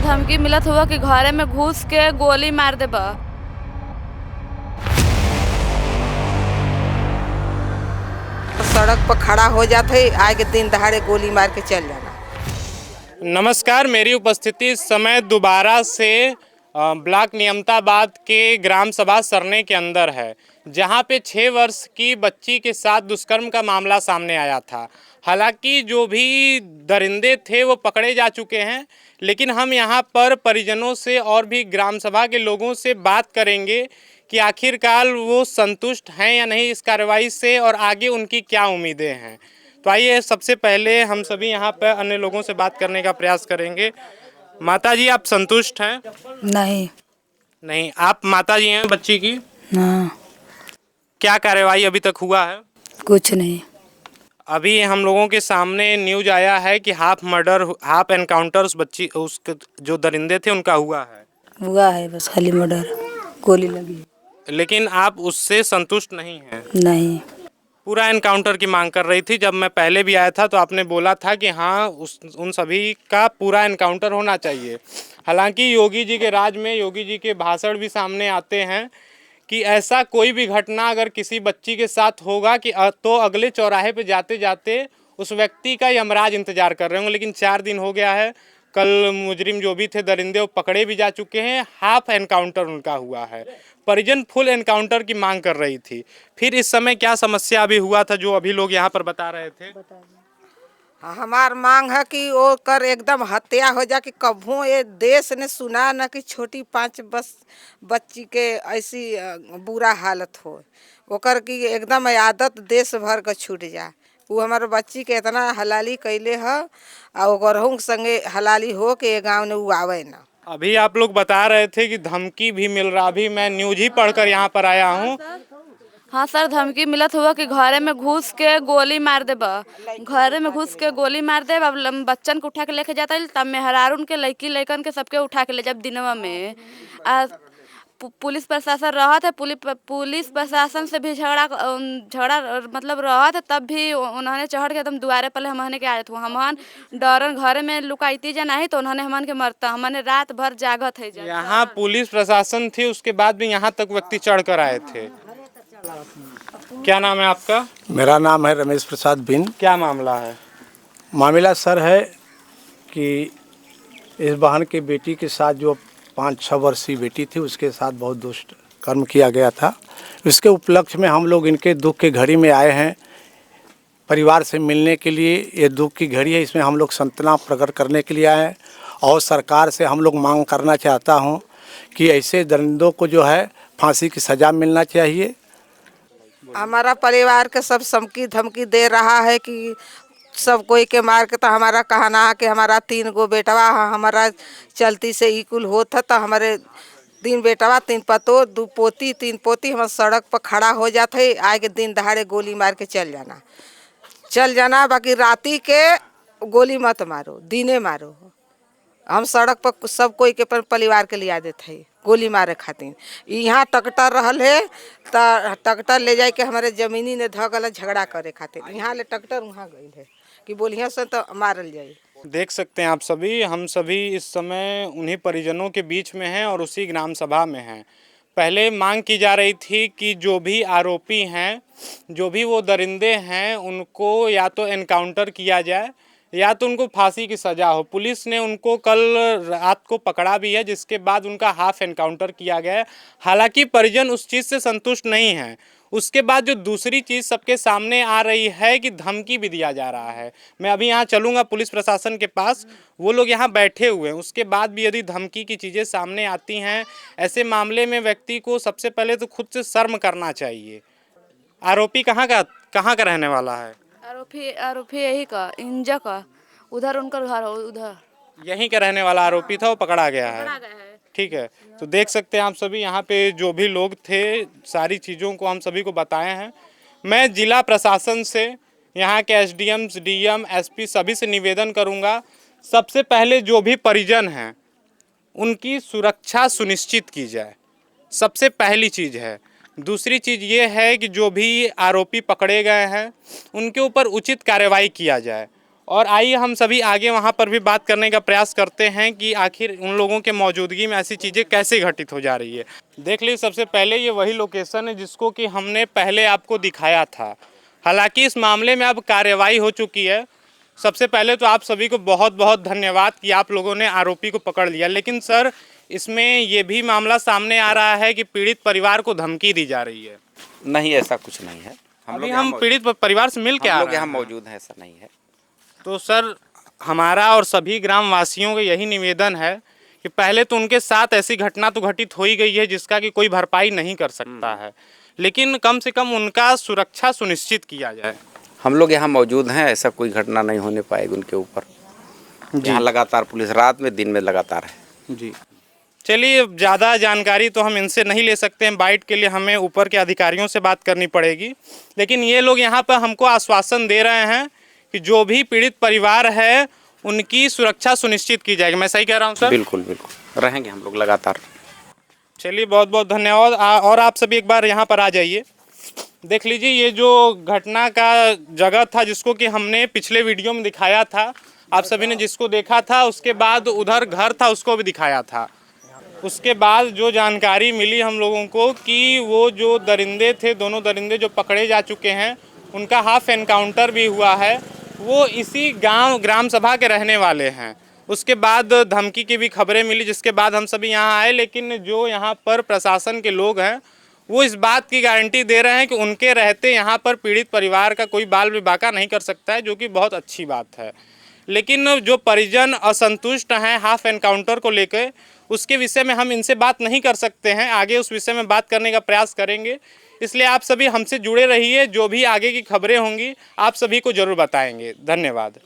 धमकी मिलत हुआ कि घरे में घुस के गोली मार देबा। सड़क पर खड़ा हो जाते आगे दिन दहाड़े गोली मार के चल जाना। नमस्कार, मेरी उपस्थिति इस समय दोबारा से ब्लॉक नियमताबाद के ग्राम सभा सरने के अंदर है, जहां पे 6 वर्ष की बच्ची के साथ दुष्कर्म का मामला सामने आया था। हालांकि जो भी दरिंदे थे वो पकड़े जा चुके हैं, लेकिन हम यहां पर परिजनों से और भी ग्राम सभा के लोगों से बात करेंगे कि आखिरकार वो संतुष्ट हैं या नहीं इस कार्रवाई से और आगे उनकी क्या उम्मीदें हैं। तो आइए सबसे पहले हम सभी यहाँ पर अन्य लोगों से बात करने का प्रयास करेंगे। माता जी, आप संतुष्ट हैं? नहीं। नहीं, आप माता जी हैं बच्ची की? हाँ। क्या कार्रवाई अभी तक हुआ है? कुछ नहीं। अभी हम लोगों के सामने न्यूज आया है कि हाफ एनकाउंटर उस बच्ची उसके जो दरिंदे थे उनका हुआ है। बस खाली मर्डर, गोली लगी। लेकिन आप उससे संतुष्ट नहीं हैं? नहीं। पूरा एनकाउंटर की मांग कर रही थी। जब मैं पहले भी आया था तो आपने बोला था कि हाँ उन सभी का पूरा एनकाउंटर होना चाहिए। हालांकि योगी जी के राज में योगी जी के भाषण भी सामने आते हैं कि ऐसा कोई भी घटना अगर किसी बच्ची के साथ होगा कि तो अगले चौराहे पे जाते जाते उस व्यक्ति का यमराज इंतजार कर रहे होंगे। लेकिन 4 दिन हो गया है। कल मुजरिम जो भी थे दरिंदे वो पकड़े भी जा चुके हैं। हाफ एनकाउंटर उनका हुआ है। परिजन फुल एनकाउंटर की मांग कर रही थी। फिर इस समय क्या समस्या अभी हुआ था जो अभी लोग यहाँ पर बता रहे थे? हमार मांग है कि वो कर एकदम हत्या हो जा कि कभू ये देश ने सुना न कि छोटी 5 बस बच्ची के ऐसी बुरा हालत हो। ओकर की एकदम आदत देश भर का छूट जा। वो हमारे बच्ची के इतना हलाली कैले है और ओकर संगे हलाली हो के ये गाँव ने वो आवे ना। अभी आप लोग बता रहे थे कि धमकी भी मिल रहा। अभी मैं न्यूज ही पढ़कर यहाँ पर आया हूँ। हाँ सर, धमकी मिलत हुआ कि घरे में घुस के गोली मार देबा। घरे में घुस के गोली मार देब। अब बच्चन को उठा के लेके जाता है, तब मेहरारून के लड़की लड़कन के सबके उठा के ले जब दिनवा में पुलिस प्रशासन रहा था। पुलिस प्रशासन से भी झगड़ा मतलब रहा था। तब भी उन्होंने चढ़ के एकदम दुआरे पहले हमने के आए थे। हमन डरन घरे में लुकाईती जा नहीं तो उन्होंने हमन के मरता। हमने रात भर जागत है। यहाँ पुलिस प्रशासन थी, उसके बाद भी यहाँ तक व्यक्ति चढ़ कर आए थे। क्या नाम है आपका? मेरा नाम है रमेश प्रसाद बिन। क्या मामला है? मामला सर है कि इस बहन की बेटी के साथ जो 5-6 वर्षीय बेटी थी उसके साथ बहुत दुष्ट कर्म किया गया था। इसके उपलक्ष्य में हम लोग इनके दुख की घड़ी में आए हैं, परिवार से मिलने के लिए। ये दुख की घड़ी है, इसमें हम लोग सांत्वना प्रकट करने के लिए आए हैं। और सरकार से हम लोग मांग करना चाहता हूँ कि ऐसे दरिंदों को जो है फांसी की सज़ा मिलना चाहिए। हमारा परिवार के सब धमकी दे रहा है कि सब कोई के मार के। तो हमारा कहना है कि हमारा 3 गो बेटवा हमारा चलती से इकुल होता। तो हमारे 3 बेटवा 3 पतो 2 पोती 3 पोती हम सड़क पर खड़ा हो जाते आगे दिन दहाड़े गोली मार के चल जाना। बाकी राती के गोली मत मारो, दिने मारो। हम सड़क पर सब कोई के परिवार के लिया देते है गोली मारे खातिर। यहाँ ट्रैक्टर रहल है तो ट्रैक्टर ले जाए के हमारे जमीनी ने धगल झगड़ा करे खातिर। यहाँ ले ट्रैक्टर वहाँ गई है कि बोलिया से तो मारल जाए। देख सकते हैं आप सभी, हम सभी इस समय उन्हीं परिजनों के बीच में हैं और उसी ग्राम सभा में हैं। पहले मांग की जा रही थी कि जो भी आरोपी हैं, जो भी वो दरिंदे हैं, उनको या तो एनकाउंटर किया जाए या तो उनको फांसी की सज़ा हो। पुलिस ने उनको कल रात को पकड़ा भी है, जिसके बाद उनका हाफ एनकाउंटर किया गया है। हालांकि परिजन उस चीज़ से संतुष्ट नहीं हैं। उसके बाद जो दूसरी चीज़ सबके सामने आ रही है कि धमकी भी दिया जा रहा है। मैं अभी यहाँ चलूँगा पुलिस प्रशासन के पास, वो लोग यहाँ बैठे हुए हैं। उसके बाद भी यदि धमकी की चीज़ें सामने आती हैं, ऐसे मामले में व्यक्ति को सबसे पहले तो खुद से शर्म करना चाहिए। आरोपी कहाँ का रहने वाला है? आरोपी यही का इंजा का, उधर उनका घर हो, उधर यहीं का रहने वाला आरोपी था, वो पकड़ा गया है। ठीक है, तो देख सकते हैं आप सभी यहाँ पे जो भी लोग थे, सारी चीज़ों को हम सभी को बताए हैं। मैं जिला प्रशासन से, यहाँ के एसडीएम, डीएम, एसपी सभी से निवेदन करूँगा, सबसे पहले जो भी परिजन हैं उनकी सुरक्षा सुनिश्चित की जाए, सबसे पहली चीज़ है। दूसरी चीज़ ये है कि जो भी आरोपी पकड़े गए हैं उनके ऊपर उचित कार्रवाई किया जाए। और आइए हम सभी आगे वहाँ पर भी बात करने का प्रयास करते हैं कि आखिर उन लोगों के मौजूदगी में ऐसी चीज़ें कैसे घटित हो जा रही है। देख लीजिए, सबसे पहले ये वही लोकेशन है जिसको कि हमने पहले आपको दिखाया था। हालांकि इस मामले में अब कार्रवाई हो चुकी है। सबसे पहले तो आप सभी को बहुत बहुत धन्यवाद कि आप लोगों ने आरोपी को पकड़ लिया। लेकिन सर, इसमें ये भी मामला सामने आ रहा है कि पीड़ित परिवार को धमकी दी जा रही है। नहीं, ऐसा कुछ नहीं है। हम पीड़ित परिवार से मिल के आ रहे हैं। यहाँ मौजूद हैं, ऐसा नहीं है। तो सर, हमारा और सभी ग्राम वासियों का यही निवेदन है कि पहले तो उनके साथ ऐसी घटना तो घटित हो ही गई है जिसका कि कोई भरपाई नहीं कर सकता है, लेकिन कम से कम उनका सुरक्षा सुनिश्चित किया जाए। हम लोग यहाँ मौजूद हैं, ऐसा कोई घटना नहीं होने पाएगी उनके ऊपर। यहाँ लगातार पुलिस रात में दिन में लगातार है जी। चलिए, ज़्यादा जानकारी तो हम इनसे नहीं ले सकते हैं, बाइट के लिए हमें ऊपर के अधिकारियों से बात करनी पड़ेगी। लेकिन ये लोग यहाँ पर हमको आश्वासन दे रहे हैं कि जो भी पीड़ित परिवार है उनकी सुरक्षा सुनिश्चित की जाएगी। मैं सही कह रहा हूँ सर? बिल्कुल बिल्कुल, रहेंगे हम लोग लगातार। चलिए, बहुत बहुत धन्यवाद। और आप सभी एक बार यहाँ पर आ जाइए। देख लीजिए, ये जो घटना का जगह था जिसको कि हमने पिछले वीडियो में दिखाया था, आप सभी ने जिसको देखा था, उसके बाद उधर घर था उसको भी दिखाया था। उसके बाद जो जानकारी मिली हम लोगों को कि वो जो दरिंदे थे, दोनों दरिंदे जो पकड़े जा चुके हैं, उनका हाफ एनकाउंटर भी हुआ है। वो इसी ग्राम सभा के रहने वाले हैं। उसके बाद धमकी की भी खबरें मिली, जिसके बाद हम सभी यहाँ आए। लेकिन जो यहाँ पर प्रशासन के लोग हैं वो इस बात की गारंटी दे रहे हैं कि उनके रहते यहाँ पर पीड़ित परिवार का कोई बाल विवाह नहीं कर सकता है, जो कि बहुत अच्छी बात है। लेकिन जो परिजन असंतुष्ट हैं हाफ एनकाउंटर को लेकर, उसके विषय में हम इनसे बात नहीं कर सकते हैं। आगे उस विषय में बात करने का प्रयास करेंगे। इसलिए आप सभी हमसे जुड़े रहिए। जो भी आगे की खबरें होंगी आप सभी को जरूर बताएंगे। धन्यवाद।